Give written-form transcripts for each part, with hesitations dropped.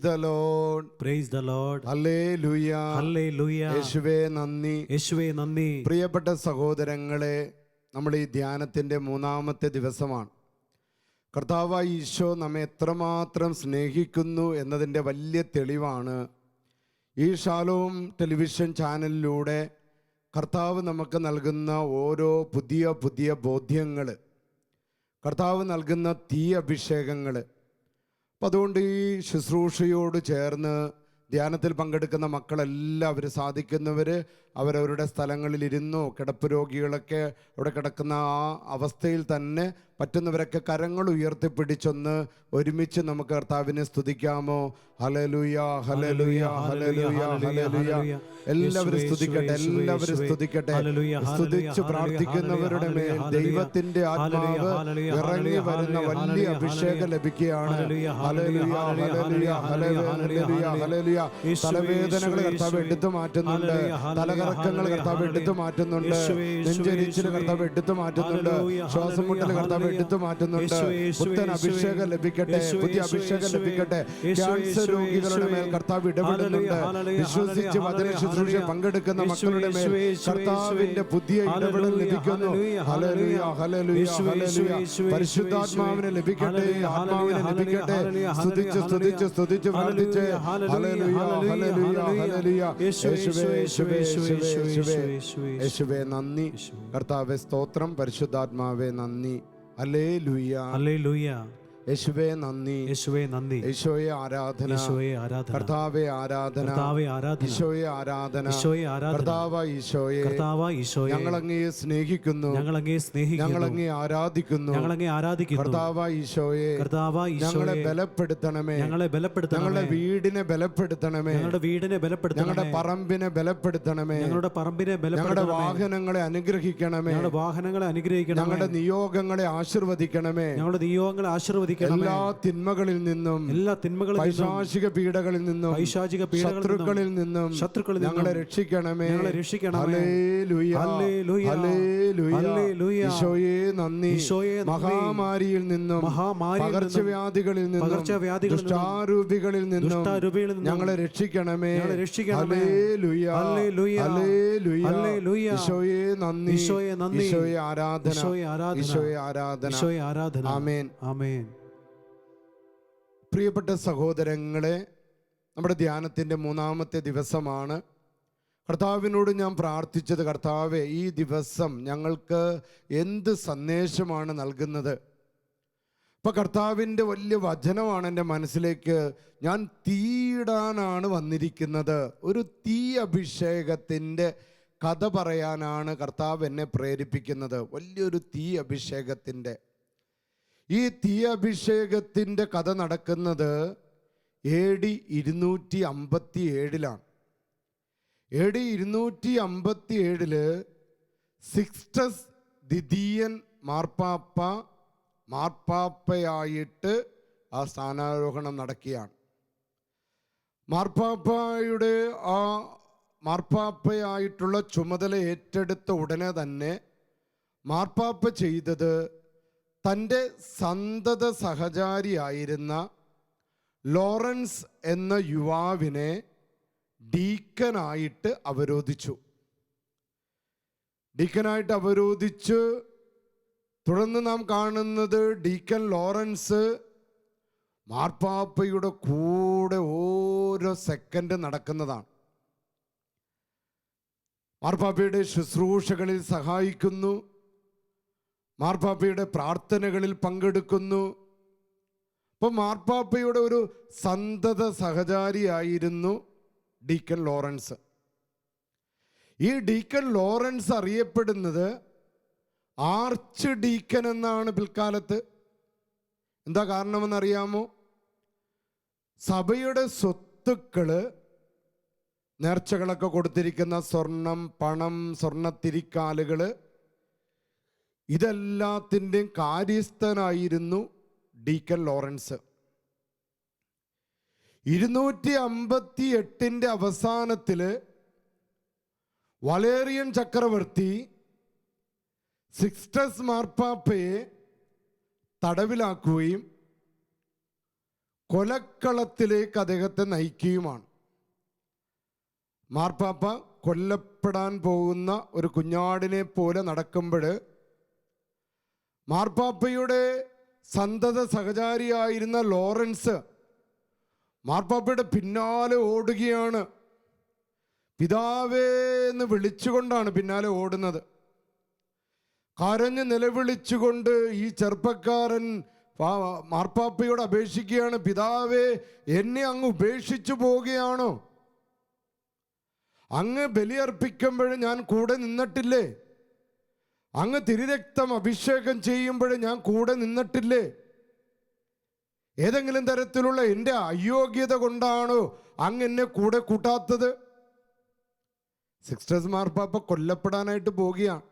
the Lord. Praise the Lord. Hallelujah. Hallelujah. യേശുവേ നന്ദി. യേശുവേ നന്ദി. പ്രിയപ്പെട്ട സഹോദരങ്ങളെ, നമ്മൾ ഈ ധ്യാനത്തിൻ്റെ 3-ാമത്തെ ദിവസമാണ്. കർത്താവായ ഈശോ നമ്മെ എത്രമാത്രം സ്നേഹിക്കുന്നു എന്നതിൻ്റെ വലിയ തെളിവാണ് ഈ ഷാലോം ടെലിവിഷൻ ചാനലിലൂടെ കർത്താവ് നമുക്ക് നൽകുന്ന ഓരോ പുതിയ പുതിയ ബോധ്യങ്ങൾ, കർത്താവ് നൽകുന്ന തീ അഭിഷേകങ്ങൾ. അപ്പം അതുകൊണ്ട് ഈ ശുശ്രൂഷയോട് ചേർന്ന് ധ്യാനത്തിൽ പങ്കെടുക്കുന്ന മക്കളെല്ലാവരും സാധിക്കുന്നവർ അവരവരുടെ സ്ഥലങ്ങളിലിരുന്നോ, കിടപ്പ് രോഗികളൊക്കെ അവിടെ കിടക്കുന്ന ആ അവസ്ഥയിൽ തന്നെ പറ്റുന്നവരൊക്കെ കരങ്ങൾ ഉയർത്തിപ്പിടിച്ചൊന്ന് ഒരുമിച്ച് നമുക്ക് കർത്താവിനെ സ്തുതിക്കാമോ? Hallelujah, hallelujah, hallelujah, hallelujah. എല്ലാവരും സ്തുതിക്കട്ടെ, എല്ലാവരും സ്തുതിക്കട്ടെ. സ്തുതിച്ച് പ്രാർത്ഥിക്കുന്നവരുടെ മേൽ ദൈവത്തിന്റെ ആത്മാവ് ഇറങ്ങി വരുന്ന വലിയ അഭിഷേകം ലഭിക്കുകയാണ്. Hallelujah, hallelujah, hallelujah, hallelujah. തലവേദനകൾ കർത്താവ് എടുത്തു മാറ്റുന്നുണ്ട്, തലകറക്കങ്ങൾ കർത്താവ് എടുത്തു മാറ്റുന്നുണ്ട്, നെഞ്ചരിച്ചിൽ കർത്താവ് എടുത്തു മാറ്റുന്നുണ്ട്, ശ്വാസം മുട്ടൽ കർത്താവ് എടുത്തു മാറ്റുന്നുണ്ട്. പുത്തൻ അഭിഷേകം ലഭിക്കട്ടെ, പുതിയ അഭിഷേകം ലഭിക്കട്ടെ. ക്യാൻസർ രോഗികളുടെ മേൽ കർത്താവ് ഇടപെടുന്നുണ്ട്. വിശ്വസിച്ച് വചന ശുശ്രൂഷ പങ്കെടുക്കുന്ന മക്കളുടെ മേൽ കർത്താവിന്റെ പുതിയ ഇടപെടൽ ലഭിക്കുന്നു. Hallelujah, hallelujah, hallelujah. പരിശുദ്ധാത്മാവിനെ ലഭിക്കട്ടെ, ആത്മാവിനെ ലഭിക്കട്ടെ. സ്തുതിച്ച് സ്തുതിച്ച് സ്തുതിച്ച് പ്രാർത്ഥിച്ച് ഹല്ലേലൂയ, ഹല്ലേലൂയ, ഹല്ലേലൂയ. യേശുവേ, യേശുവേ, യേശുവേ, യേശുവേ നന്ദി. കർത്താവേ സ്തോത്രം, പരിശുദ്ധാത്മാവേ നന്ദി. Hallelujah, hallelujah. യേശുവേ നന്ദി, യേശുവേ നന്ദി. യേശോയെ ആരാധന, യേശോയെ ആരാധന. കർത്താവേ ആരാധന, കർത്താവേ ആരാധന. ഈശോയെ ആരാധന, ഈശോയെ ആരാധന. കർത്താവായ ഈശോയെ, കർത്താവായ ഈശോയെ, ഞങ്ങൾ അങ്ങയെ സ്നേഹിക്കുന്നു, ഞങ്ങൾ അങ്ങയെ സ്നേഹിക്കുന്നു, ഞങ്ങൾ അങ്ങയെ ആരാധിക്കുന്നു, ഞങ്ങൾ അങ്ങയെ ആരാധിക്കുന്നു. കർത്താവായ ഈശോയെ, കർത്താവായ ഞങ്ങളെ ഈശോയെ, ബലപ്പെടുത്തണമേ, ഞങ്ങളെ ബലപ്പെടുത്തണമേ. ഞങ്ങളുടെ വീടിനെ ബലപ്പെടുത്തണമേ, ഞങ്ങളുടെ വീടിനെ ബലപ്പെടുത്തണമേ, ഞങ്ങളുടെ പറമ്പിനെ ബലപ്പെടുത്തണമേ, ഞങ്ങളുടെ പറമ്പിനെ ഞങ്ങളുടെ ബലപ്പെടുത്തണമേ, വാഹനങ്ങളെ അനുഗ്രഹിക്കണമേ, ഞങ്ങളുടെ വാഹനങ്ങളെ അനുഗ്രഹിക്കണമേ, ഞങ്ങളുടെ നിയോഗങ്ങളെ ആശീർവദിക്കണമേ, ഞങ്ങളുടെ നിയോഗങ്ങളെ ആശീർവദിക്കണമേ. എല്ലാ തിന്മകളിൽ നിന്നും, എല്ലാ തിന്മകളിൽ നിന്നും, പൈശാചിക പീഡകളിൽ നിന്നും, പൈശാചിക ശത്രുക്കളിൽ നിന്നും ഞങ്ങളെ രക്ഷിക്കണമേ. ഞങ്ങളെ രക്ഷിക്കണമേ. Hallelujah, hallelujah, hallelujah. ഹല്ലേലൂയ. ഈശോയെ നന്ദി. ഈശോയെ നന്ദി. മഹാമാരിയിൽ നിന്നും, പകർച്ചവ്യാധികളിൽ നിന്നും, ദുഷ്ടാരൂപികളിൽ നിന്നും ഞങ്ങളെ രക്ഷിക്കണമേ. Hallelujah, hallelujah, hallelujah. ഹല്ലേലൂയ. ഈശോയെ നന്ദി, ഈശോയെ നന്ദി. ഈശോയെ ആരാധന, ഈശോയെ ആരാധന, ഈശോയെ ആരാധന, ഈശോയെ ആരാധന. ആമേൻ, ആമേൻ. പ്രിയപ്പെട്ട സഹോദരങ്ങളെ, നമ്മുടെ ധ്യാനത്തിൻ്റെ 3-ാമത്തെ ദിവസമാണ്. കർത്താവിനോട് ഞാൻ പ്രാർത്ഥിച്ചത്, കർത്താവേ ഈ ദിവസം ഞങ്ങൾക്ക് എന്ത് സന്ദേശമാണ് നൽകുന്നത്? ഇപ്പം കർത്താവിൻ്റെ വലിയ വചനമാണ് എൻ്റെ മനസ്സിലേക്ക്. ഞാൻ തീയിടാനാണ് വന്നിരിക്കുന്നത്. ഒരു തീ അഭിഷേകത്തിൻ്റെ കഥ പറയാനാണ് കർത്താവ് എന്നെ പ്രേരിപ്പിക്കുന്നത്. വലിയൊരു തീ അഭിഷേകത്തിൻ്റെ. ഈ തീ അഭിഷേകത്തിൻ്റെ കഥ നടക്കുന്നത് AD 257 AD 257 സിക്സ്റ്റസ് ദ്വിതീയൻ മാർപ്പാപ്പയായിട്ട് ആ സ്ഥാനാരോഹണം നടക്കുകയാണ്. മാർപ്പാപ്പയുടെ ആ മാർപ്പാപ്പയായിട്ടുള്ള ചുമതല ഏറ്റെടുത്ത ഉടനെ തന്നെ മാർപ്പാപ്പ ചെയ്തത് തൻ്റെ സന്തത സഹചാരിയായിരുന്ന ലോറൻസ് എന്ന യുവാവിനെ ഡീക്കനായിട്ട് അവരോധിച്ചു. ഡീക്കനായിട്ട് അവരോധിച്ച് തുടർന്ന് നാം കാണുന്നത് ഡീക്കൻ ലോറൻസ് മാർപ്പാപ്പയുടെ കൂടെ ഓരോ സെക്കൻഡ് നടക്കുന്നതാണ്. മാർപ്പാപ്പയുടെ ശുശ്രൂഷകളിൽ സഹായിക്കുന്നു, മാർപ്പാപ്പയുടെ പ്രാർത്ഥനകളിൽ പങ്കെടുക്കുന്നു. അപ്പോൾ മാർപ്പാപ്പയുടെ ഒരു സന്തത സഹചാരിയായിരുന്നു ഡീക്കൻ ലോറൻസ്. ഈ ഡീക്കൻ ലോറൻസ് അറിയപ്പെടുന്നത് ആർച്ച് ഡീക്കൻ എന്നാണ് പിൽക്കാലത്ത്. എന്താ കാരണമെന്നറിയാമോ? സഭയുടെ സ്വത്തുക്കള്, നേർച്ചകളൊക്കെ കൊടുത്തിരിക്കുന്ന സ്വർണം, പണം, സ്വർണ്ണത്തിരിക്കാലുകൾ, ഇതെല്ലാത്തിൻ്റെയും കാര്യസ്ഥനായിരുന്നു ഡീക്കൻ ലോറൻസ്. 258 അവസാനത്തിൽ വലേറിയൻ ചക്രവർത്തി സിക്സ്റ്റസ് മാർപ്പാപ്പയെ തടവിലാക്കുകയും കൊലക്കളത്തിലേക്ക് അദ്ദേഹത്തെ നയിക്കുകയുമാണ്. മാർപ്പാപ്പ കൊല്ലപ്പെടാൻ പോകുന്ന ഒരു കുഞ്ഞാടിനെ പോലെ നടക്കുമ്പോൾ മാർപ്പാപ്പയുടെ സന്തത സഹചാരിയായിരുന്ന ലോറൻസ് മാർപ്പാപ്പയുടെ പിന്നാലെ ഓടുകയാണ്. പിതാവേ എന്ന് വിളിച്ചുകൊണ്ടാണ് പിന്നാലെ ഓടുന്നത്. കരഞ്ഞ് നിലവിളിച്ചുകൊണ്ട് ഈ ചെറുപ്പക്കാരൻ മാർപ്പാപ്പയോട് അപേക്ഷിക്കുകയാണ്, പിതാവേ എന്നെ അങ്ങ് ഉപേക്ഷിച്ചു പോവുകയാണോ? അങ്ങ് ബലിയർപ്പിക്കുമ്പോൾ ഞാൻ കൂടെ നിന്നിട്ടില്ലേ? അങ്ങ് തിരുരക്തം അഭിഷേകം ചെയ്യുമ്പോൾ ഞാൻ കൂടെ നിന്നിട്ടില്ലേ? ഏതെങ്കിലും തരത്തിലുള്ള എൻ്റെ അയോഗ്യത കൊണ്ടാണോ അങ്ങ് എന്നെ കൂടെ കൂട്ടാത്തത്? സിക്സ്റ്റേഴ്സ് മാർപ്പാപ്പ കൊല്ലപ്പെടാനായിട്ട് പോവുകയാണ്.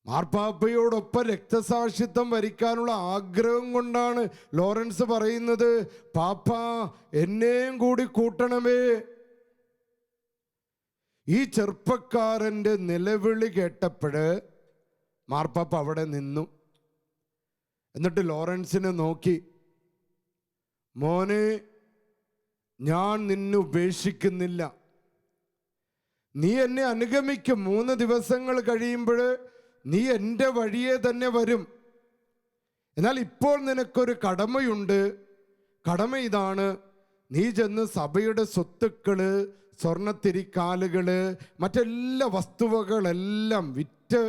മാർപ്പാപ്പയോടൊപ്പം രക്തസാക്ഷിത്വം വരിക്കാനുള്ള ആഗ്രഹം കൊണ്ടാണ് ലോറൻസ് പറയുന്നത്, പാപ്പ എന്നെയും കൂടി കൂട്ടണമേ. ഈ ചെറുപ്പക്കാരൻ്റെ നിലവിളി കേട്ടപ്പോഴ് മാർപ്പാപ്പ അവിടെ നിന്നു. എന്നിട്ട് ലോറൻസിനെ നോക്കി, മോനെ, ഞാൻ നിന്നെ ഉപേക്ഷിക്കുന്നില്ല. നീ എന്നെ അനുഗമിക്കും. 3 ദിവസങ്ങൾ കഴിയുമ്പോൾ നീ എൻ്റെ വഴിയെ തന്നെ വരും. എന്നാൽ ഇപ്പോൾ നിനക്കൊരു കടമയുണ്ട്. കടമ ഇതാണ്, നീ ചെന്ന് സഭയുടെ സ്വത്തുക്കള്, സ്വർണത്തിരിക്കാലുകള്, മറ്റെല്ലാ വസ്തുവകളെല്ലാം വിറ്റ്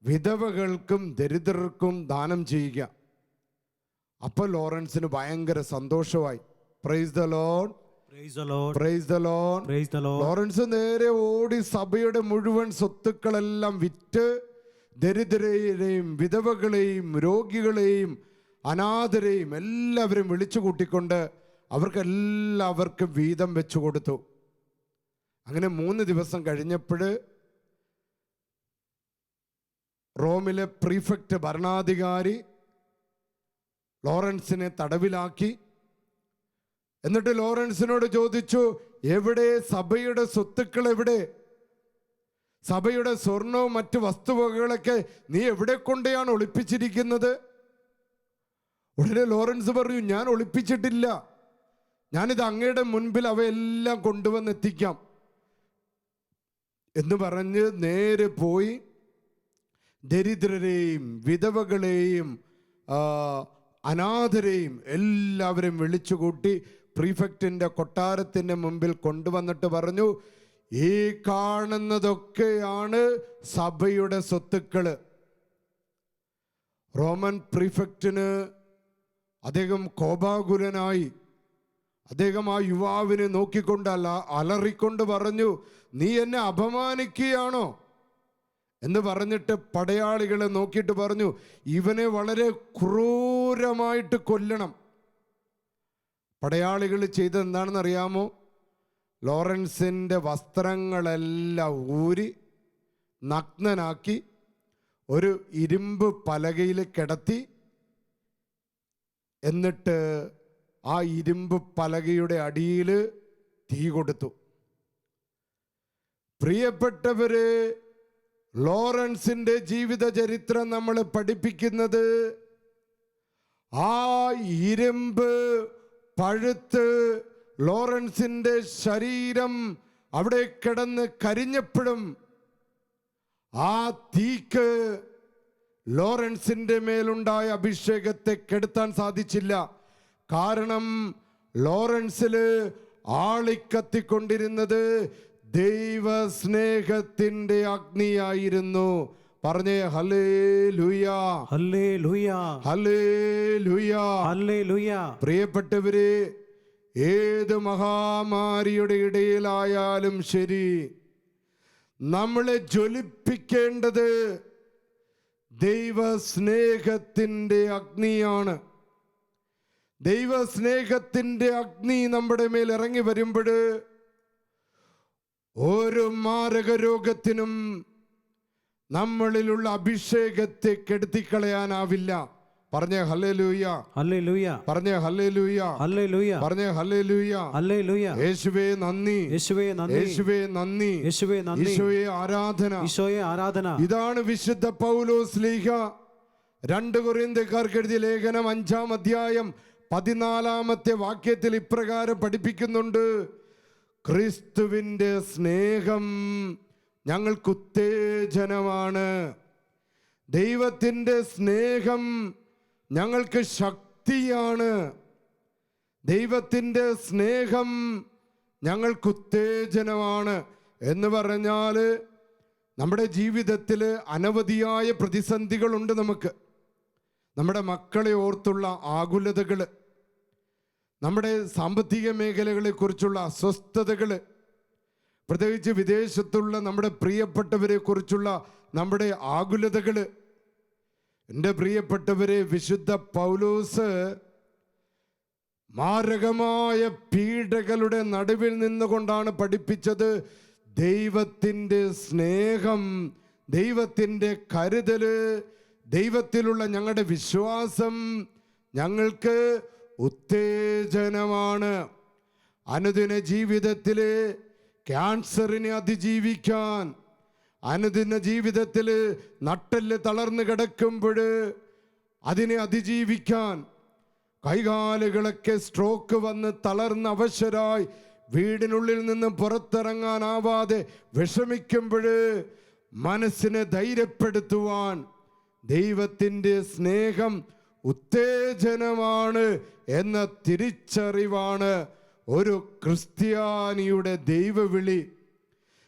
വിധവകൾക്കും ദരിദ്രർക്കും ദാനം ചെയ്യുക. അപ്പോൾ ലോറൻസിന് ഭയങ്കര സന്തോഷമായി. Praise the Lord, praise the Lord, praise the Lord, praise the Lord. Lawrence നേരെ ഓടി സഭയുടെ മുഴുവൻ സ്വത്തുക്കളെല്ലാം വിറ്റ് ദരിദ്രരെയും വിധവകളെയും രോഗികളെയും അനാഥരെയും എല്ലാവരും വിളിച്ചു കൂട്ടിക്കൊണ്ട് അവർക്കെല്ലാവർക്കും വീതം വെച്ചു കൊടുത്തു. അങ്ങനെ 3 ദിവസം കഴിഞ്ഞപ്പോൾ റോമിലെ പ്രീഫെക്റ്റ് ഭരണാധികാരി ലോറൻസിനെ തടവിലാക്കി. എന്നിട്ട് ലോറൻസിനോട് ചോദിച്ചു, എവിടെ സഭയുടെ സ്വത്തുക്കൾ? എവിടെ സഭയുടെ സ്വർണവും മറ്റു വസ്തുവകകളൊക്കെ നീ എവിടെ കൊണ്ടാണ് ഒളിപ്പിച്ചിരിക്കുന്നത്? ഉടനെ ലോറൻസ് പറഞ്ഞു, ഞാൻ ഒളിപ്പിച്ചിട്ടില്ല, ഞാനിത് അങ്ങയുടെ മുൻപിൽ അവയെല്ലാം കൊണ്ടുവന്നെത്തിക്കാം എന്ന് പറഞ്ഞ് നേരെ പോയി ദരിദ്രരെയും വിധവകളെയും അനാഥരെയും എല്ലാവരെയും വിളിച്ചുകൂട്ടി പ്രീഫെക്റ്റിൻ്റെ കൊട്ടാരത്തിൻ്റെ മുമ്പിൽ കൊണ്ടുവന്നിട്ട് പറഞ്ഞു, ഈ കാണുന്നതൊക്കെയാണ് സഭയുടെ സ്വത്തുക്കൾ. റോമൻ പ്രീഫെക്റ്റിന് അദ്ദേഹം കോപാകുലനായി. അദ്ദേഹം ആ യുവാവിനെ നോക്കിക്കൊണ്ട് അലറിക്കൊണ്ട് പറഞ്ഞു, നീ എന്നെ അപമാനിക്കുകയാണോ എന്ന് പറഞ്ഞിട്ട് പടയാളികളെ നോക്കിയിട്ട് പറഞ്ഞു, ഇവനെ വളരെ ക്രൂരമായിട്ട് കൊല്ലണം. പടയാളികൾ ചെയ്തത് എന്താണെന്ന് അറിയാമോ? ലോറൻസിൻ്റെ വസ്ത്രങ്ങളെല്ലാം ഊരി നഗ്നനാക്കി ഒരു ഇരുമ്പ് പലകയിൽ കിടത്തി, എന്നിട്ട് ആ ഇരുമ്പ് പലകയുടെ അടിയിൽ തീ കൊടുത്തു. പ്രിയപ്പെട്ടവര്, ലോറൻസിൻ്റെ ജീവിത ചരിത്രം നമ്മളെ പഠിപ്പിക്കുന്നത്, ആ ഇരുമ്പ് പഴുത്ത് ലോറൻസിൻ്റെ ശരീരം അവിടെ കിടന്ന് കരിഞ്ഞപ്പോഴും ആ തീക്ക് ലോറൻസിൻ്റെ മേലുണ്ടായ അഭിഷേകത്തെ കെടുത്താൻ സാധിച്ചില്ല. കാരണം ലോറൻസിൽ ആളിക്കത്തിക്കൊണ്ടിരുന്നത് ദൈവസ്നേഹത്തിൻ്റെ അഗ്നിയായിരുന്നു. പറഞ്ഞേ ഹല്ലേലൂയ, ഹല്ലേലൂയ, ഹല്ലേലൂയ, ഹല്ലേലൂയ. പ്രിയപ്പെട്ടവരെ, ഏത് മഹാമാരിയുടെ ഇടയിലായാലും ശരി, നമ്മളെ ജ്വലിപ്പിക്കേണ്ടത് ദൈവസ്നേഹത്തിൻ്റെ അഗ്നിയാണ്. ദൈവസ്നേഹത്തിൻ്റെ അഗ്നി നമ്മുടെ മേൽ ഇറങ്ങി വരുമ്പോൾ ഒരു മാരക രോഗത്തിനും നമ്മളിലുള്ള അഭിഷേകത്തെ കെടുത്തിക്കളയാനാവില്ല. പറഞ്ഞേ ഹല്ലേലൂയ, ഹല്ലേലൂയ, പറഞ്ഞേ ഹല്ലേലൂയ, ഹല്ലേലൂയ, പറഞ്ഞേ ഹല്ലേലൂയ, ഹല്ലേലൂയ. യേശുവേ നന്ദി, യേശുവേ നന്ദി, യേശുവേ നന്ദി, യേശുവേ നന്ദി, ഈശോയെ ആരാധന, ഈശോയെ ആരാധന. ഇതാണ് വിശുദ്ധ പൗലോസ് ശ്ലീഹ 2 കൊരിന്ത്യക്കാർക്ക് എഴുതിയ ലേഖനം 5-ാം അധ്യായം 14 വാക്യത്തിൽ ഇപ്രകാരം പഠിപ്പിക്കുന്നുണ്ട്: ക്രിസ്തുവിൻ്റെ സ്നേഹം ഞങ്ങൾക്ക് ഉത്തേജനമാണ്. ദൈവത്തിൻ്റെ സ്നേഹം ഞങ്ങൾക്ക് ശക്തിയാണ്. ദൈവത്തിൻ്റെ സ്നേഹം ഞങ്ങൾക്ക് ഉത്തേജനമാണ് എന്ന് പറഞ്ഞാൽ നമ്മുടെ ജീവിതത്തിൽ അനവധിയായ പ്രതിസന്ധികളുണ്ട്. നമുക്ക് നമ്മുടെ മക്കളെ ഓർത്തുള്ള ആകുലതകൾ, നമ്മുടെ സാമ്പത്തിക മേഖലകളെക്കുറിച്ചുള്ള അസ്വസ്ഥതകൾ, പ്രത്യേകിച്ച് വിദേശത്തുള്ള നമ്മുടെ പ്രിയപ്പെട്ടവരെ കുറിച്ചുള്ള നമ്മുടെ ആകുലതകൾ. എൻ്റെ പ്രിയപ്പെട്ടവരെ, വിശുദ്ധ പൗലോസ് മാരകമായ പീഡകളുടെ നടുവിൽ നിന്നുകൊണ്ടാണ് പഠിപ്പിച്ചത്: ദൈവത്തിൻ്റെ സ്നേഹം, ദൈവത്തിൻ്റെ കരുതല്, ദൈവത്തിലുള്ള ഞങ്ങളുടെ വിശ്വാസം ഞങ്ങൾക്ക് ഉത്തേജനമാണ്. അനുദിന ജീവിതത്തിൽ ക്യാൻസറിനെ അതിജീവിക്കാൻ, അനുദിന ജീവിതത്തിൽ നട്ടെല്ല് തളർന്നു കിടക്കുമ്പോൾ അതിനെ അതിജീവിക്കാൻ, കൈകാലുകളൊക്കെ സ്ട്രോക്ക് വന്ന് തളർന്ന് അവശരായി വീടിനുള്ളിൽ നിന്ന് പുറത്തിറങ്ങാനാവാതെ വിഷമിക്കുമ്പോൾ മനസ്സിനെ ധൈര്യപ്പെടുത്തുവാൻ ദൈവത്തിൻ്റെ സ്നേഹം ഉത്തേജനമാണ് എന്ന തിരിച്ചറിവാണ് ഒരു ക്രിസ്ത്യാനിയുടെ ദൈവവിളി.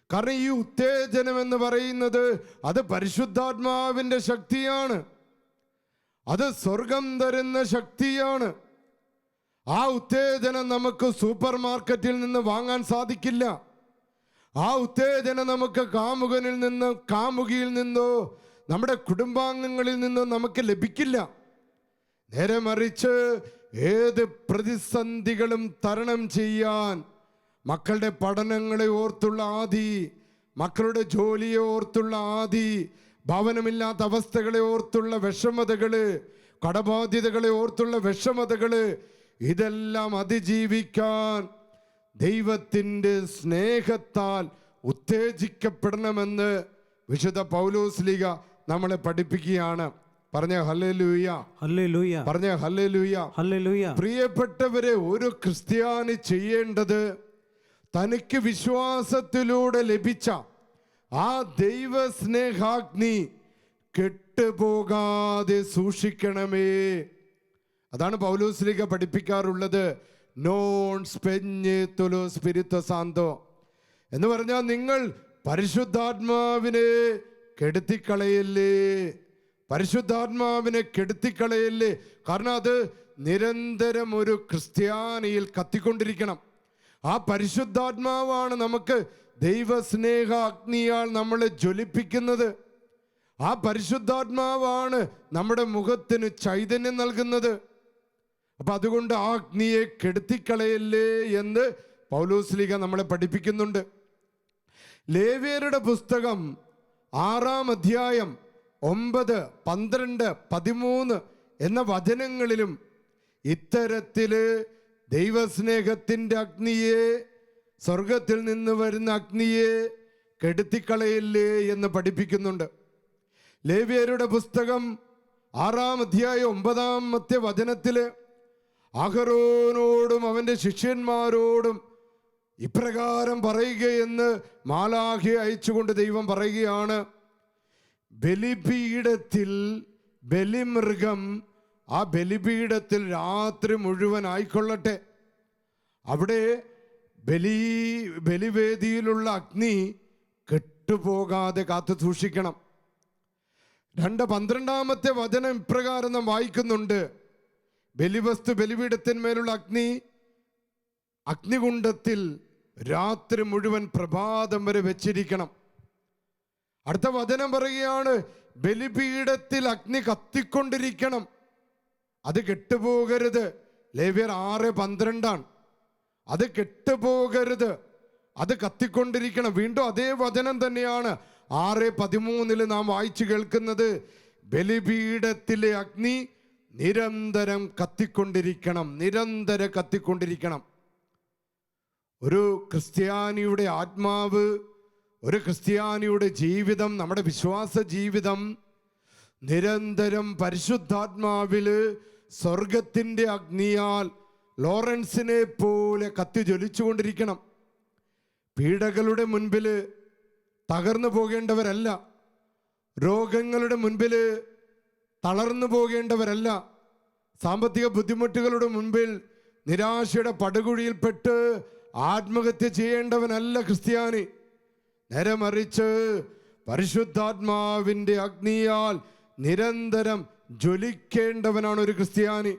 കാരണം ഈ ഉത്തേജനം എന്ന് പറയുന്നത് അത് പരിശുദ്ധാത്മാവിൻ്റെ ശക്തിയാണ്. അത് സ്വർഗം തരുന്ന ശക്തിയാണ്. ആ ഉത്തേജനം നമുക്ക് സൂപ്പർ മാർക്കറ്റിൽ നിന്ന് വാങ്ങാൻ സാധിക്കില്ല. ആ ഉത്തേജനം നമുക്ക് കാമുകനിൽ നിന്നോ കാമുകിയിൽ നിന്നോ നമ്മുടെ കുടുംബാംഗങ്ങളിൽ നിന്നോ നമുക്ക് ലഭിക്കില്ല. നേരെ മറിച്ച് ഏത് പ്രതിസന്ധികളും തരണം ചെയ്യാൻ, മക്കളുടെ പഠനങ്ങളെ ഓർത്തുള്ള ആദി, മക്കളുടെ ജോലിയെ ഓർത്തുള്ള ആദി, ഭവനമില്ലാത്ത അവസ്ഥകളെ ഓർത്തുള്ള വിഷമതകള്, കടബാധ്യതകളെ ഓർത്തുള്ള വിഷമതകള്, ഇതെല്ലാം അതിജീവിക്കാൻ ദൈവത്തിൻ്റെ സ്നേഹത്താൽ ഉത്തേജിക്കപ്പെടണമെന്ന് വിശുദ്ധ പൗലോസ്ലീഗ നമ്മളെ പഠിപ്പിക്കുകയാണ്. പറഞ്ഞ ഹല്ലേലൂയ, ഹല്ലേലൂയ, പറഞ്ഞ ഹല്ലേലൂയ, ഹല്ലേലൂയ. പ്രിയപ്പെട്ടവരെ, ഒരു ക്രിസ്ത്യാനി ചെയ്യേണ്ടത് തനിക്ക് വിശ്വാസത്തിലൂടെ ലഭിച്ച ആ ദൈവ സ്നേഹാഗ്നി കെട്ടുപോകാതെ സൂക്ഷിക്കണമേ. അതാണ് പൗലോസ്ലീഗ പഠിപ്പിക്കാറുള്ളത്. നോൺ സ്പെഞ്ഞ് തൊലോ സ്പിരിത്വ സാന്തോ എന്ന് പറഞ്ഞാൽ നിങ്ങൾ പരിശുദ്ധാത്മാവിനെ കെടുത്തിക്കളയല്ലേ, പരിശുദ്ധാത്മാവിനെ കെടുത്തിക്കളയല്ലേ. കാരണം അത് നിരന്തരം ഒരു ക്രിസ്ത്യാനിയിൽ കത്തിക്കൊണ്ടിരിക്കണം. ആ പരിശുദ്ധാത്മാവാണ് നമുക്ക് ദൈവസ്നേഹ അഗ്നിയാൽ നമ്മളെ ജ്വലിപ്പിക്കുന്നത്. ആ പരിശുദ്ധാത്മാവാണ് നമ്മുടെ മുഖത്തിന് ചൈതന്യം നൽകുന്നത്. അപ്പൊ അതുകൊണ്ട് ആ അഗ്നിയെ കെടുത്തിക്കളയല്ലേ എന്ന് പൗലോസ്ലീഗ നമ്മളെ പഠിപ്പിക്കുന്നുണ്ട്. ലേവ്യരുടെ പുസ്തകം 6-ാം അധ്യായം 9, 12, 13 എന്ന വചനങ്ങളിലും ഇത്തരത്തില് ദൈവസ്നേഹത്തിൻ്റെ അഗ്നിയെ, സ്വർഗത്തിൽ നിന്ന് വരുന്ന അഗ്നിയെ കെടുത്തിക്കളയില്ലേ എന്ന് പഠിപ്പിക്കുന്നുണ്ട്. ലേവ്യരുടെ പുസ്തകം 6-ാം അധ്യായം 9-ാമത്തെ വചനത്തില് അഹരോനോടും അവൻ്റെ ശിഷ്യന്മാരോടും ഇപ്രകാരം പറയുകയെന്ന് മാലാഖയെ അയച്ചുകൊണ്ട് ദൈവം പറയുകയാണ്: ബലിപീഠത്തിൽ ബലിമൃഗം ആ ബലിപീഠത്തിൽ രാത്രി മുഴുവൻ ആയിക്കൊള്ളട്ടെ. അവിടെ ബലിവേദിയിലുള്ള അഗ്നി കെട്ടുപോകാതെ കാത്തു സൂക്ഷിക്കണം. 2:12 വചനം ഇപ്രകാരം നാം വായിക്കുന്നുണ്ട്: ബലിവസ്തു ബലിപീഠത്തിന്മേലുള്ള അഗ്നികുണ്ഡത്തിൽ രാത്രി മുഴുവൻ പ്രഭാതം വരെ വെച്ചിരിക്കണം. അടുത്ത വചനം പറയുകയാണ്: ബലിപീഠത്തിൽ അഗ്നി കത്തിക്കൊണ്ടിരിക്കണം, അത് കെട്ടുപോകരുത്. ലേവ്യർ 6:12 അത് കെട്ടുപോകരുത്, അത് കത്തിക്കൊണ്ടിരിക്കണം. വീണ്ടും അതേ വചനം തന്നെയാണ് 6:13 നാം വായിച്ചു കേൾക്കുന്നത്: ബലിപീഠത്തിലെ അഗ്നി നിരന്തരം കത്തിക്കൊണ്ടിരിക്കണം, നിരന്തരം കത്തിക്കൊണ്ടിരിക്കണം. ഒരു ക്രിസ്ത്യാനിയുടെ ആത്മാവ്, ഒരു ക്രിസ്ത്യാനിയുടെ ജീവിതം, നമ്മുടെ വിശ്വാസ ജീവിതം നിരന്തരം പരിശുദ്ധാത്മാവിൽ സ്വർഗത്തിൻ്റെ അഗ്നിയാൽ ലോറൻസിനെ പോലെ കത്തി ജ്വലിച്ചുകൊണ്ടിരിക്കണം. പീഡകളുടെ മുൻപിൽ തകർന്നു പോകേണ്ടവരല്ല, രോഗങ്ങളുടെ മുൻപിൽ തളർന്നു പോകേണ്ടവരല്ല, സാമ്പത്തിക ബുദ്ധിമുട്ടുകളുടെ മുൻപിൽ നിരാശയുടെ പടുകുഴിയിൽപ്പെട്ട് ആത്മഹത്യ ചെയ്യേണ്ടവനല്ല ക്രിസ്ത്യാനി. നേരെ മറിച്ച് പരിശുദ്ധാത്മാവിൻ്റെ അഗ്നിയാൽ നിരന്തരം ജ്വലിക്കേണ്ടവനാണ് ഒരു ക്രിസ്ത്യാനി.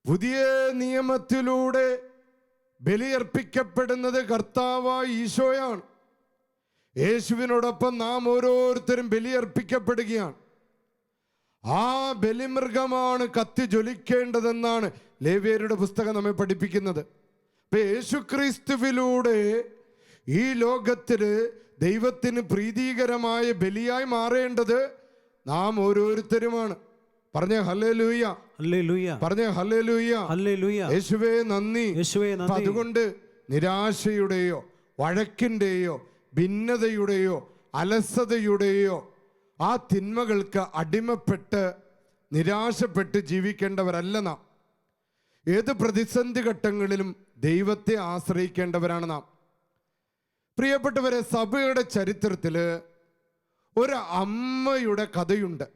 പുതിയ നിയമത്തിലൂടെ ബലിയർപ്പിക്കപ്പെടുന്നത് കർത്താവായ ഈശോയാണ്. യേശുവിനോടൊപ്പം നാം ഓരോരുത്തരും ബലിയർപ്പിക്കപ്പെടുകയാണ്. ആ ബലിമൃഗമാണ് കത്തി ജ്വലിക്കേണ്ടതെന്നാണ് ലേവ്യരുടെ പുസ്തകം നമ്മെ പഠിപ്പിക്കുന്നത്. അപ്പൊ യേശുക്രിസ്തുവിലൂടെ ഈ ലോകത്തില് ദൈവത്തിന് പ്രീതികരമായ ബലിയായി മാറേണ്ടത് നാം ഓരോരുത്തരുമാണ്. പറഞ്ഞേ ഹല്ലേലൂയ, ഹല്ലേലൂയ, പറഞ്ഞേ ഹല്ലേലൂയ, ഹല്ലേലൂയ. യേശുവേ നന്ദി, യേശുവേ നന്ദി. അതുകൊണ്ട് നിരാശയുടെയോ വഴക്കിൻ്റെയോ ഭിന്നതയുടെയോ അലസതയുടെയോ ആ തിന്മകൾക്ക് അടിമപ്പെട്ട് നിരാശപ്പെട്ട് ജീവിക്കേണ്ടവരല്ല നാം. ഏത് പ്രതിസന്ധി ഘട്ടങ്ങളിലും ദൈവത്തെ ആശ്രയിക്കേണ്ടവരാണ് നാം. പ്രിയപ്പെട്ടവരെ, സഭയുടെ ചരിത്രത്തിൽ ഒരു അമ്മയുടെ കഥയുണ്ട്.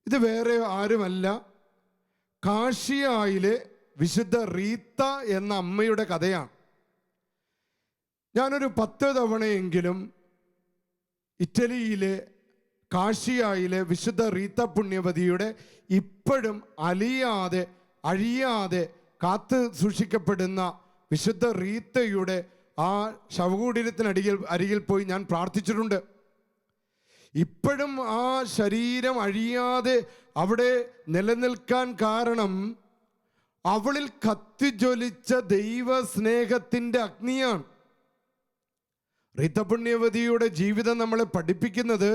ഇത് വേറെ ആരുമല്ല, കാഷിയായിലെ വിശുദ്ധ റീത്ത എന്ന അമ്മയുടെ കഥയാണ്. ഞാനൊരു 10 തവണയെങ്കിലും ഇറ്റലിയിലെ കാഷിയായിലെ വിശുദ്ധ റീത്ത പുണ്യവതിയുടെ ഇപ്പോഴും അഴിയാതെ കാത്തു സൂക്ഷിക്കപ്പെടുന്ന വിശുദ്ധ റീത്തയുടെ ആ അരികിൽ പോയി ഞാൻ പ്രാർത്ഥിച്ചിട്ടുണ്ട്. ഇപ്പോഴും ആ ശരീരം അഴിയാതെ അവിടെ നിലനിൽക്കാൻ കാരണം അവളിൽ കത്തിജ്വലിച്ച ദൈവ സ്നേഹത്തിൻ്റെ അഗ്നിയാണ്. റീത്ത പുണ്യവതിയുടെ ജീവിതം നമ്മളെ പഠിപ്പിക്കുന്നത്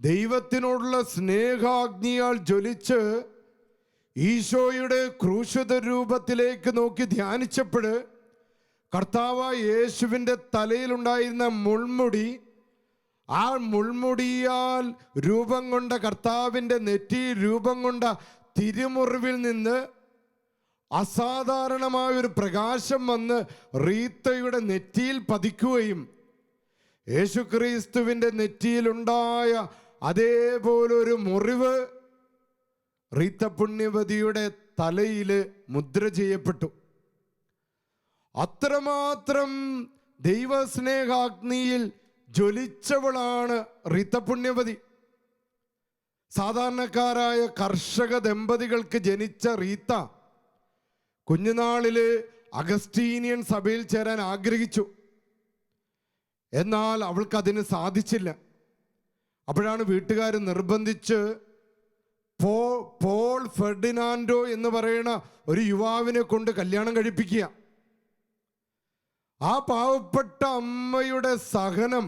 ദൈവത്തിനോടുള്ള സ്നേഹാഗ്നിയാൽ ജ്വലിച്ച് ഈശോയുടെ ക്രൂശിത രൂപത്തിലേക്ക് നോക്കി ധ്യാനിച്ചപ്പോൾ കർത്താവായ യേശുവിൻ്റെ തലയിലുണ്ടായിരുന്ന മുൾമുടി, ആ മുൾമുടിയാൽ രൂപം കൊണ്ട കർത്താവിൻ്റെ നെറ്റിയിൽ രൂപം കൊണ്ട തിരുമുറിവിൽ നിന്ന് അസാധാരണമായൊരു പ്രകാശം വന്ന് റീത്തയുടെ നെറ്റിയിൽ പതിക്കുകയും യേശുക്രിസ്തുവിൻ്റെ നെറ്റിയിലുണ്ടായ അതേപോലൊരു മുറിവ് റീത്ത പുണ്യവതിയുടെ തലയിൽ മുദ്ര ചെയ്യപ്പെട്ടു. അത്രമാത്രം ദൈവസ്നേഹാഗ്നിയിൽ ജ്വലിച്ചവളാണ് റീത്ത പുണ്യവതി. സാധാരണക്കാരായ കർഷക ദമ്പതികൾക്ക് ജനിച്ച റീത്ത കുഞ്ഞുനാളില് അഗസ്റ്റീനിയൻ സഭയിൽ ചേരാൻ ആഗ്രഹിച്ചു. എന്നാൽ അവൾക്കതിന് സാധിച്ചില്ല. അപ്പോഴാണ് വീട്ടുകാർ നിർബന്ധിച്ച് പോൾ ഫെർഡിനാൻഡോ എന്ന് പറയുന്ന ഒരു യുവാവിനെ കൊണ്ട് കല്യാണം കഴിപ്പിക്കുക. ആ പാവപ്പെട്ട അമ്മയുടെ സഹനം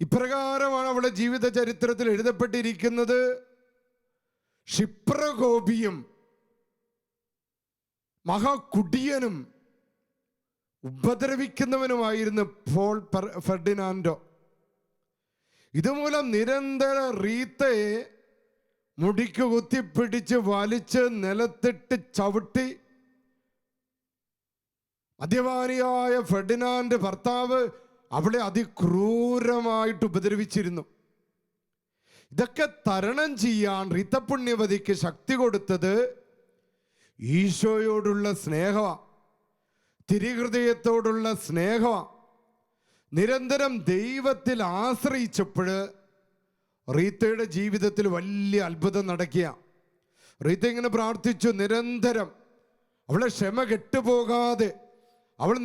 ഇപ്രകാരമാണ് അവളുടെ ജീവിത ചരിത്രത്തിൽ എഴുതപ്പെട്ടിരിക്കുന്നത്. ക്ഷിപ്രകോപിയും മഹാകുടിയനും ഉപദ്രവിക്കുന്നവനുമായിരുന്നു പോൾ ഫെർഡിനാൻഡോ. ഇതുമൂലം നിരന്തര റീത്തയെ മുടിക്ക് കുത്തിപ്പിടിച്ച് വലിച്ച് നിലത്തിട്ട് ചവിട്ടി മദ്യപാനിയായ ഫെർഡിനാൻഡ് ഭർത്താവ് അവളെ അതിക്രൂരമായിട്ട് ഉപദ്രവിച്ചിരുന്നു. ഇതൊക്കെ തരണം ചെയ്യാൻ റീത്ത പുണ്യവതിക്ക് ശക്തി കൊടുത്തത് ഈശോയോടുള്ള സ്നേഹമാണ്, തിരുഹൃദയത്തോടുള്ള സ്നേഹമാണ്. നിരന്തരം ദൈവത്തിൽ ആശ്രയിച്ചപ്പോൾ റീത്തയുടെ ജീവിതത്തിൽ വലിയ അത്ഭുതം നടക്കുക. റീത്ത ഇങ്ങനെ പ്രാർത്ഥിച്ചു നിരന്തരം. അവളെ ക്ഷമ കെട്ടുപോകാതെ, അവൾ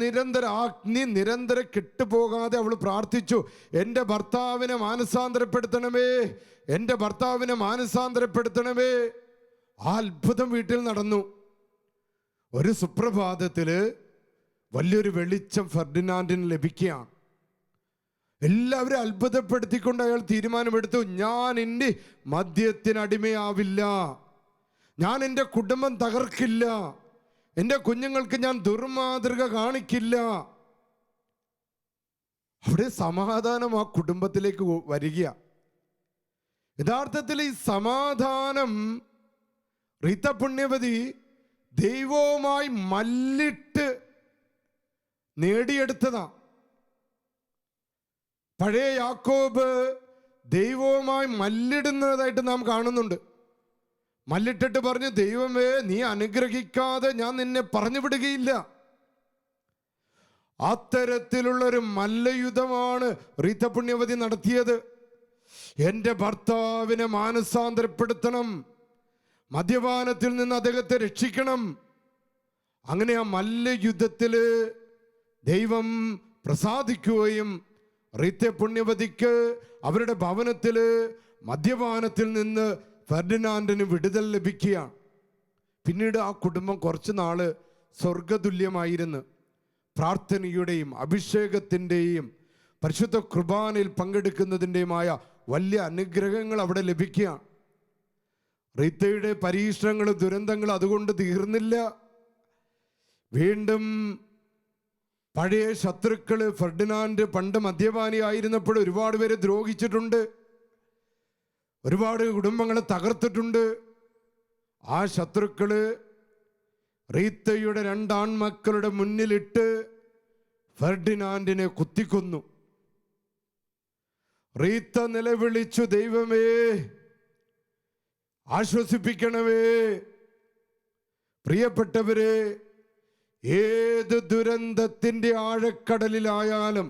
അഗ്നി നിരന്തരം കെട്ടുപോകാതെ അവൾ പ്രാർത്ഥിച്ചു, എൻ്റെ ഭർത്താവിനെ മാനസാന്തരപ്പെടുത്തണമേ, എൻ്റെ ഭർത്താവിനെ മാനസാന്തരപ്പെടുത്തണമേ. ആ അത്ഭുതം വീട്ടിൽ നടന്നു. ഒരു സുപ്രഭാതത്തില് വലിയൊരു വെളിച്ചം ഫെർഡിനാൻഡിന് ലഭിക്കുകയാണ്. എല്ലാവരും അത്ഭുതപ്പെടുത്തിക്കൊണ്ട് അയാൾ തീരുമാനമെടുത്തു, ഞാൻ എൻ്റെ മദ്യത്തിനടിമയാവില്ല, ഞാൻ എൻ്റെ കുടുംബം തകർക്കില്ല, എൻ്റെ കുഞ്ഞുങ്ങൾക്ക് ഞാൻ ദുർമാതൃക കാണിക്കില്ല. അവിടെ സമാധാനം ആ കുടുംബത്തിലേക്ക് വരിക. യഥാർത്ഥത്തിൽ ഈ സമാധാനം റീത്ത പുണ്യവതി ദൈവവുമായി മല്ലിട്ട് നേടിയെടുത്തതാ. പഴയ യാക്കോബ് ദൈവവുമായി മല്ലിടുന്നതായിട്ട് നാം കാണുന്നുണ്ട്. മല്ലിട്ടിട്ട് പറഞ്ഞു, ദൈവമേ, നീ അനുഗ്രഹിക്കാതെ ഞാൻ നിന്നെ പറഞ്ഞു വിടുകയില്ല. അത്തരത്തിലുള്ളൊരു മല്ലയുദ്ധമാണ് റീത്ത പുണ്യവതി നടത്തിയത്. എൻ്റെ ഭർത്താവിനെ മാനസാന്തരപ്പെടുത്തണം, മദ്യപാനത്തിൽ നിന്ന് അദ്ദേഹത്തെ രക്ഷിക്കണം. അങ്ങനെ ആ മല്ലയുദ്ധത്തിൽ ദൈവം പ്രസാദിക്കുകയും റീത്ത പുണ്യവതിക്ക് അവരുടെ ഭവനത്തിൽ മദ്യപാനത്തിൽ നിന്ന് ഫെർഡിനാൻഡിന് വിടുതൽ ലഭിക്കുകയാണ്. പിന്നീട് ആ കുടുംബം കുറച്ച് നാള് സ്വർഗതുല്യമായിരുന്നു. പ്രാർത്ഥനയുടെയും അഭിഷേകത്തിൻ്റെയും പരിശുദ്ധ കുർബാനയിൽ പങ്കെടുക്കുന്നതിൻ്റെയുമായ വലിയ അനുഗ്രഹങ്ങൾ അവിടെ ലഭിക്കുകയാണ്. റീത്തയുടെ പരീക്ഷണങ്ങളും ദുരന്തങ്ങളും അതുകൊണ്ട് തീർന്നില്ല. വീണ്ടും പഴയ ശത്രുക്കള്, ഫെർഡിനാൻഡ് പണ്ട് മദ്യപാനിയായിരുന്നപ്പോൾ ഒരുപാട് പേരെ ദ്രോഹിച്ചിട്ടുണ്ട്, ഒരുപാട് കുടുംബങ്ങളെ തകർത്തിട്ടുണ്ട്. ആ ശത്രുക്കള് റീത്തയുടെ രണ്ടാൺമക്കളുടെ മുന്നിലിട്ട് ഫെർഡിനാൻഡിനെ കുത്തിക്കൊന്നു. റീത്ത നിലവിളിച്ചു, ദൈവമേ ആശ്വസിപ്പിക്കണമേ. പ്രിയപ്പെട്ടവരെ, ഏത് ദുരന്തത്തിൻ്റെ ആഴക്കടലിലായാലും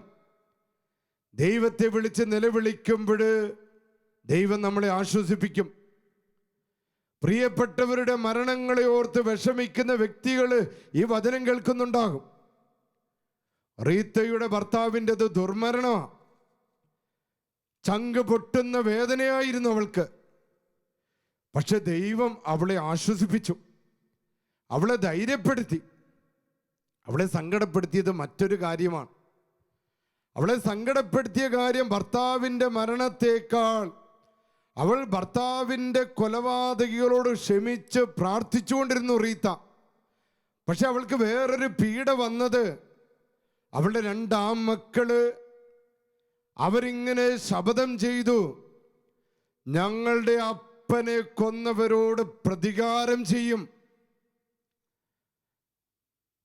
ദൈവത്തെ വിളിച്ച് നിലവിളിക്കുമ്പോൾ ദൈവം നമ്മളെ ആശ്വസിപ്പിക്കും. പ്രിയപ്പെട്ടവരുടെ മരണങ്ങളെ ഓർത്ത് വിഷമിക്കുന്ന വ്യക്തികൾ ഈ വചനം കേൾക്കുന്നുണ്ടാകും. റീത്തയുടെ ഭർത്താവിൻ്റെത് ദുർമരണമാണ്. ചങ്ക് പൊട്ടുന്ന വേദനയായിരുന്നു അവൾക്ക്. പക്ഷെ ദൈവം അവളെ ആശ്വസിപ്പിച്ചു, അവളെ ധൈര്യപ്പെടുത്തി. അവളെ സങ്കടപ്പെടുത്തിയത് മറ്റൊരു കാര്യമാണ്. അവളെ സങ്കടപ്പെടുത്തിയ കാര്യം ഭർത്താവിൻ്റെ മരണത്തേക്കാൾ അവൾ ഭർത്താവിൻ്റെ കൊലപാതകികളോട് ക്ഷമിച്ച് പ്രാർത്ഥിച്ചുകൊണ്ടിരുന്നു റീത്ത. പക്ഷെ അവൾക്ക് വേറൊരു പീഡ വന്നത്, അവളുടെ രണ്ടാമക്കള് അവരിങ്ങനെ ശപഥം ചെയ്തു, ഞങ്ങളുടെ അപ്പനെ കൊന്നവരോട് പ്രതികാരം ചെയ്യും.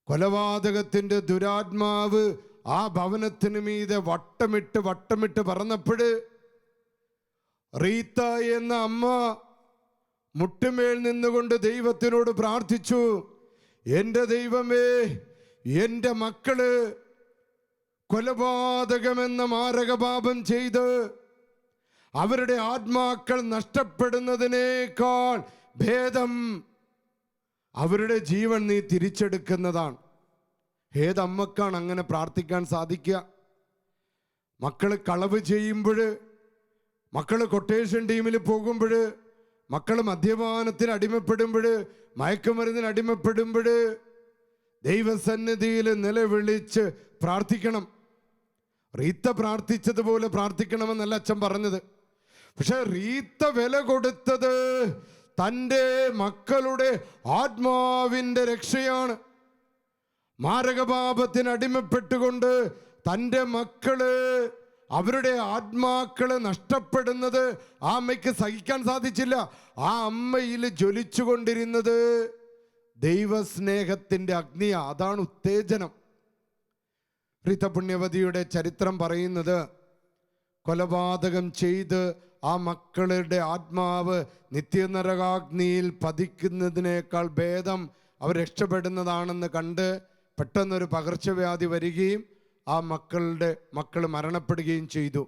കൊലപാതകത്തിൻ്റെ ദുരാത്മാവ് ആ ഭവനത്തിന് മീതെ വട്ടമിട്ട് പറന്നപ്പോഴ് റീത്ത എന്ന അമ്മ മുട്ടുമേൽ നിന്നുകൊണ്ട് ദൈവത്തിനോട് പ്രാർത്ഥിച്ചു, എൻ്റെ ദൈവമേ, എൻ്റെ മക്കള് കൊലപാതകമെന്ന മാരകപാപം ചെയ്ത് അവരുടെ ആത്മാക്കൾ നഷ്ടപ്പെടുന്നതിനേക്കാൾ ഭേദം അവരുടെ ജീവൻ നീ തിരിച്ചെടുക്കുന്നതാണ്. ഏതമ്മക്കാണ് അങ്ങനെ പ്രാർത്ഥിക്കാൻ സാധിക്കുക? മക്കള് കളവ് ചെയ്യുമ്പോൾ, മക്കള് കൊട്ടേഷൻ ടീമിൽ പോകുമ്പോൾ, മക്കള് മദ്യപാനത്തിന് അടിമപ്പെടുമ്പോൾ, മയക്കുമരുന്നിന് അടിമപ്പെടുമ്പോൾ ദൈവസന്നിധിയിൽ നിലവിളിച്ച് പ്രാർത്ഥിക്കണം. റീത്ത പ്രാർത്ഥിച്ചതുപോലെ പ്രാർത്ഥിക്കണമെന്നല്ല അച്ഛൻ പറഞ്ഞത്. പക്ഷെ റീത്ത വില കൊടുത്തത് തൻ്റെ മക്കളുടെ ആത്മാവിൻ്റെ രക്ഷയാണ്. മാരകപാപത്തിന് അടിമപ്പെട്ടുകൊണ്ട് തൻ്റെ മക്കള് അവരുടെ ആത്മാക്കള് നഷ്ടപ്പെടുന്നത് ആ അമ്മയ്ക്ക് സഹിക്കാൻ സാധിച്ചില്ല. ആ അമ്മയിൽ ജ്വലിച്ചുകൊണ്ടിരുന്നത് ദൈവസ്നേഹത്തിൻ്റെ അഗ്നിയ. അതാണ് ഉത്തേജനം. റീത്ത പുണ്യവതിയുടെ ചരിത്രം പറയുന്നത്, കൊലപാതകം ചെയ്ത് ആ മക്കളുടെ ആത്മാവ് നിത്യനരകാഗ്നിയിൽ പതിക്കുന്നതിനേക്കാൾ ഭേദം അവർ രക്ഷപ്പെടുന്നതാണെന്ന് കണ്ട് പെട്ടെന്നൊരു പകർച്ചവ്യാധി വരികയും ആ മക്കൾ മരണപ്പെടുകയും ചെയ്തു.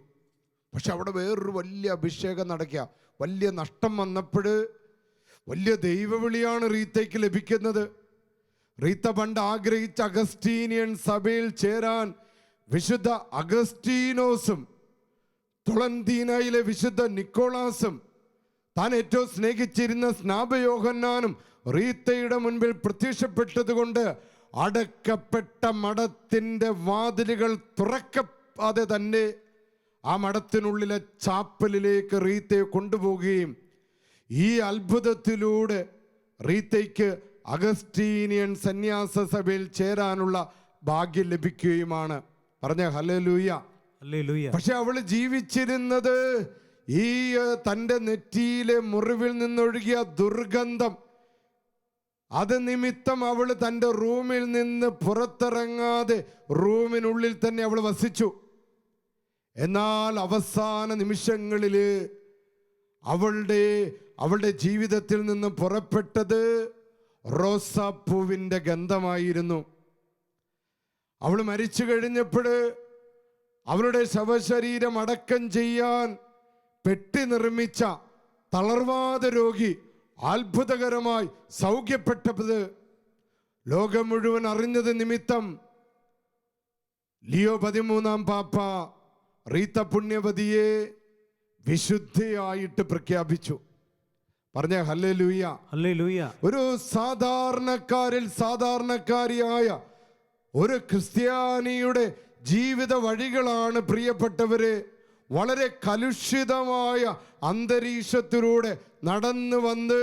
പക്ഷെ അവിടെ വേറൊരു വലിയ അഭിഷേകം നടക്കുക. വലിയ നഷ്ടം വന്നപ്പോൾ വലിയ ദൈവവിളിയാണ് റീത്തയ്ക്ക് ലഭിക്കുന്നത്. റീത്ത പണ്ട് ആഗ്രഹിച്ച അഗസ്റ്റീനിയൻ സഭയിൽ ചേരാൻ വിശുദ്ധ അഗസ്റ്റീനോസും തൊളന്തീനയിലെ വിശുദ്ധ നിക്കോളാസും താൻ ഏറ്റവും സ്നേഹിച്ചിരുന്ന സ്നാപയോഹന്നാനും റീത്തയുടെ മുൻപിൽ പ്രത്യക്ഷപ്പെട്ടതുകൊണ്ട് അടക്കപ്പെട്ട മഠത്തിൻ്റെ വാതിലുകൾ തുറക്കാതെ തന്നെ ആ മഠത്തിനുള്ളിലെ ചാപ്പലിലേക്ക് റീത്തയെ കൊണ്ടുപോവുകയും ഈ അത്ഭുതത്തിലൂടെ റീത്തയ്ക്ക് അഗസ്റ്റീനിയൻ സന്യാസ സഭയിൽ ചേരാനുള്ള ഭാഗ്യം ലഭിക്കുകയുമാണ്. പറഞ്ഞ ഹല്ലേലൂയ. പക്ഷെ അവൾ ജീവിച്ചിരുന്നത് ഈ തൻ്റെ നെറ്റിയിലെ മുറിവിൽ നിന്നൊഴുകിയ ദുർഗന്ധം അത് നിമിത്തം അവൾ തൻ്റെ റൂമിൽ നിന്ന് പുറത്തിറങ്ങാതെ റൂമിനുള്ളിൽ തന്നെ അവൾ വസിച്ചു. എന്നാൽ അവസാന നിമിഷങ്ങളിൽ അവളുടെ ജീവിതത്തിൽ നിന്ന് പുറപ്പെട്ടത് റോസാപ്പൂവിൻ്റെ ഗന്ധമായിരുന്നു. അവൾ മരിച്ചു കഴിഞ്ഞപ്പോൾ അവളുടെ ശവശരീരം അടക്കം ചെയ്യാൻ പെട്ടി നിർമ്മിച്ച തളർവാദ രോഗി അത്ഭുതകരമായി സൗഖ്യപ്പെട്ടത് ലോകം മുഴുവൻ അറിഞ്ഞത് നിമിത്തം ലിയോ 13 പാപ്പ റീത്ത പുണ്യവതിയെ വിശുദ്ധയായിട്ട് പ്രഖ്യാപിച്ചു. പറഞ്ഞ ഹല്ലേലൂയ, ഹല്ലേലൂയ. ഒരു സാധാരണക്കാരിൽ സാധാരണക്കാരിയായ ഒരു ക്രിസ്ത്യാനിയുടെ ജീവിത വഴികളാണ് പ്രിയപ്പെട്ടവരെ വളരെ കലുഷിതമായ അന്തരീക്ഷത്തിലൂടെ നടന്നു വന്ന്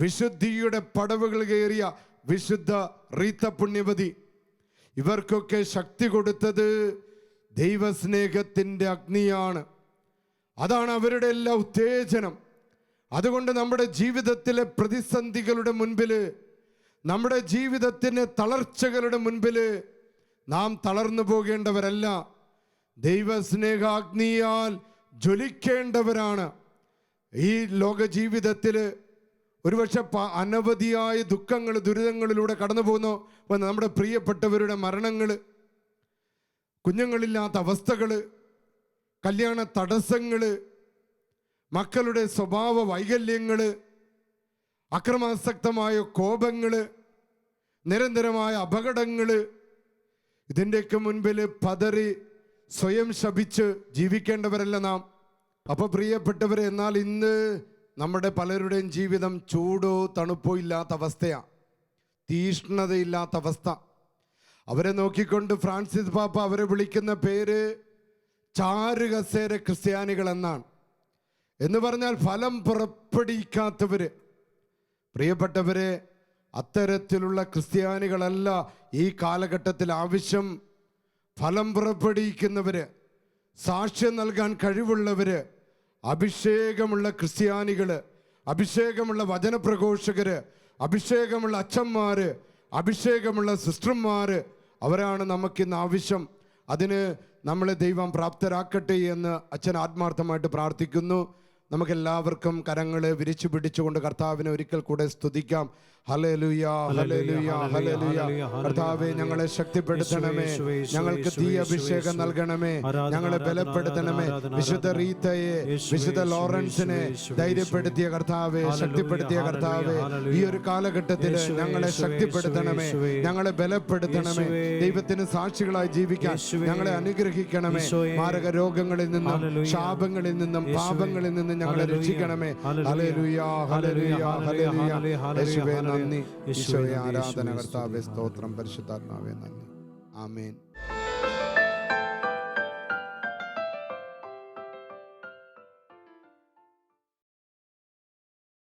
വിശുദ്ധിയുടെ പടവുകൾ കയറിയ വിശുദ്ധ റീത്ത പുണ്യവതി. ഇവർക്കൊക്കെ ശക്തി കൊടുത്തത് ദൈവസ്നേഹത്തിൻ്റെ അഗ്നിയാണ്. അതാണ് അവരുടെ എല്ലാ ഉത്തേജനം. അതുകൊണ്ട് നമ്മുടെ ജീവിതത്തിലെ പ്രതിസന്ധികളുടെ മുൻപിൽ, നമ്മുടെ ജീവിതത്തിൻ്റെ തളർച്ചകളുടെ മുൻപിൽ നാം തളർന്നു പോകേണ്ടവരല്ല, ദൈവസ്നേഹാഗ്നിയാൽ ജ്വലിക്കേണ്ടവരാണ്. ഈ ലോക ജീവിതത്തിൽ ഒരുപക്ഷെ അനവധിയായ ദുഃഖങ്ങൾ ദുരിതങ്ങളിലൂടെ കടന്നു പോകുന്നു. നമ്മുടെ പ്രിയപ്പെട്ടവരുടെ മരണങ്ങൾ, കുഞ്ഞുങ്ങളില്ലാത്ത അവസ്ഥകൾ, കല്യാണ തടസ്സങ്ങൾ, മക്കളുടെ സ്വഭാവ വൈകല്യങ്ങൾ, അക്രമാസക്തമായ കോപങ്ങൾ, നിരന്തരമായ അപകടങ്ങൾ, ഇതിൻ്റെയൊക്കെ മുൻപിൽ പതറി സ്വയം ശപിച്ച് ജീവിക്കേണ്ടവരല്ല നാം. അപ്പോൾ പ്രിയപ്പെട്ടവരെ, എന്നാൽ ഇന്ന് നമ്മുടെ പലരുടെയും ജീവിതം ചൂടോ തണുപ്പോ ഇല്ലാത്ത അവസ്ഥയാണ്, തീഷ്ണതയില്ലാത്ത അവസ്ഥ. അവരെ നോക്കിക്കൊണ്ട് ഫ്രാൻസിസ് പാപ്പ അവരെ വിളിക്കുന്ന പേര് ചാരുകസേര ക്രിസ്ത്യാനികൾ എന്നാണ്. എന്ന് പറഞ്ഞാൽ ഫലം പുറപ്പെടുവിക്കാത്തവര്. പ്രിയപ്പെട്ടവരെ, അത്തരത്തിലുള്ള ക്രിസ്ത്യാനികളല്ല ഈ കാലഘട്ടത്തിൽ ആവശ്യം. ഫലം പുറപ്പെടുവിക്കുന്നവര്, സാക്ഷ്യം നൽകാൻ കഴിവുള്ളവര്, അഭിഷേകമുള്ള ക്രിസ്ത്യാനികള്, അഭിഷേകമുള്ള വചനപ്രഘോഷകര്, അഭിഷേകമുള്ള അച്ഛന്മാര്, അഭിഷേകമുള്ള സിസ്റ്റർമാര്, അവരാണ് നമുക്കിന്ന് ആവശ്യം. അതിന് നമ്മളെ ദൈവം പ്രാപ്തരാക്കട്ടെ എന്ന് അച്ഛൻ ആത്മാർത്ഥമായിട്ട് പ്രാർത്ഥിക്കുന്നു. നമുക്കെല്ലാവർക്കും കരങ്ങളെ വിരിച്ചു പിടിച്ചുകൊണ്ട് കർത്താവിനെ ഒരിക്കൽ കൂടെ സ്തുതിക്കാം. Hallelujah, hallelujah, hallelujah. കർത്താവേ, ഞങ്ങളെ ശക്തിപ്പെടുത്തണമേ, ഞങ്ങൾക്ക് തീ അഭിഷേകം നൽകണമേ, ഞങ്ങളെ ബലപ്പെടുത്തണമേ. വിശുദ്ധ റീത്തയെ, വിശുദ്ധ ലോറൻസിനെ ധൈര്യപ്പെടുത്തിയ കർത്താവേ, ശക്തിപ്പെടുത്തിയ കർത്താവേ, ഈ ഒരു കാലഘട്ടത്തിൽ ഞങ്ങളെ ശക്തിപ്പെടുത്തണമേ, ഞങ്ങളെ ബലപ്പെടുത്തണമേ. ദൈവത്തിന് സാക്ഷികളായി ജീവിക്കാൻ ഞങ്ങളെ അനുഗ്രഹിക്കണമേ. മാരക രോഗങ്ങളിൽ നിന്നും ശാപങ്ങളിൽ നിന്നും പാപങ്ങളിൽ നിന്നും ഞങ്ങളെ രക്ഷിക്കണമേ. Hallelujah, hallelujah, hallelujah. യേശുവേ നന്ദി, ഈശോയെ ആരാധന, കർത്താവേ സ്തോത്രം, പരിശുദ്ധാത്മാവേ നന്ദി. ആമേൻ.